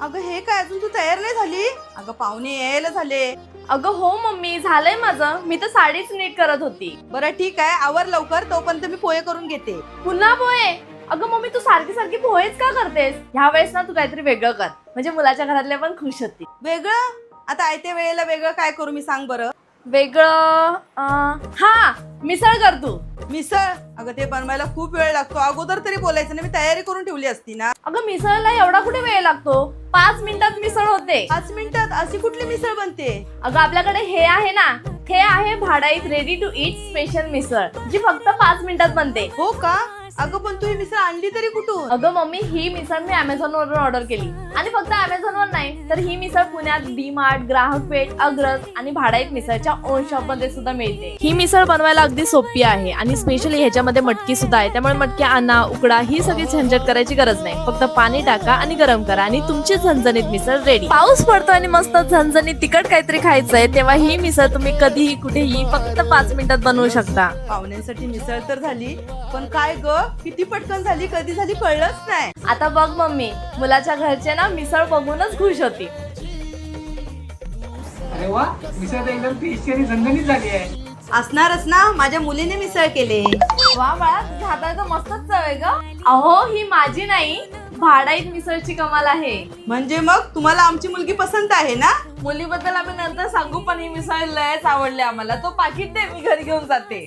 अगं हे काय, अजून तू तयार नाही झाली? अगं पाहुणे यायला झाले. अगं हो मम्मी, झालंय माझं. मी तर साडीच नीट करत होती. बरं ठीक आहे, आवर लवकर, तोपर्यंत मी पोहे करून घेते. पुन्हा पोहे? अगं मम्मी, तू सारखी सारखी पोहेच का करतेस? ह्या वेळेस ना तू काहीतरी वेगळं कर, म्हणजे मुलाच्या घरातले पण खुश होतील. वेगळं? आता आयत्या वेळेला वेगळं काय करू मी, सांग बरं. वेगळं हा, मिसळ कर तू. मिसळ? अगं ते बनवायला खूप वेळ लागतो, अगोदर तरी बोलायचं ना, मी तयारी करून ठेवली असती ना. अगं मिसळला एवढा कुठे वेळ लागतो? 5 मिनिटात मिसळ होते. 5 मिनिटात अशी कुठली मिसळ बनते? अगं आपल्याकडे हे आहे ना, हे आहे भाडाईत रेडी टू ईट स्पेशल मिसळ, जी फक्त 5 मिनिटात बनते. हो का? अगं पण तू ही मिसळ आणली तरी कुठून? अगं मम्मी, ही मिसळ मी अमेझॉन वरून ऑर्डर केली. आणि फक्त अमेझॉन वर नाही, तर ही मिसळ पुण्यात डी मार्ट, ग्राहक पेठ, अग्रज आणि भाडाईत मिसळच्या ओन शॉप मध्ये सुद्धा मिळते. ही मिसळ बनवायला अगदी सोपी आहे आणि स्पेशली ह्याच्यामध्ये मटकी सुद्धा आहे. त्यामुळे मटकी आणा, उकडा, ही सगळी झंझट करायची गरज नाही. फक्त पाणी टाका आणि गरम करा आणि तुमची झणझणीत मिसळ रेडी. पाऊस पडतो आणि मस्त झणझणीत तिखट काहीतरी खायचंय, तेव्हा ही मिसळ तुम्ही कधीही कुठेही फक्त 5 मिनिटात बनवू शकता. पाहुण्यांसाठी मिसळ तर झाली, पण काय ग, किती पटकन झाली, कधी झाली कळलंच नाही. आता बघ मम्मी, मुलाच्या घरचे ना मिसळ बघूनच खुश होती. अरे वा, मिसळ तर एकदम टेस्टी आणि झणझणीत झाली आहे. असणारच ना, माझ्या मुलीने मिसळ केले. वा बाळा, तुझ्या हाताला तर मस्तच चव आहे ग. अहो, ही माझी नाही, भाडाईत मिसळची कमाल आहे. म्हणजे मग तुम्हाला आमची मुलगी पसंत आहे ना? मुलीबद्दल आम्ही नंतर सांगू, पण ही मिसळ लयच आवडली आम्हाला. तो पाकिट दे, मी घरी घेऊन जाते.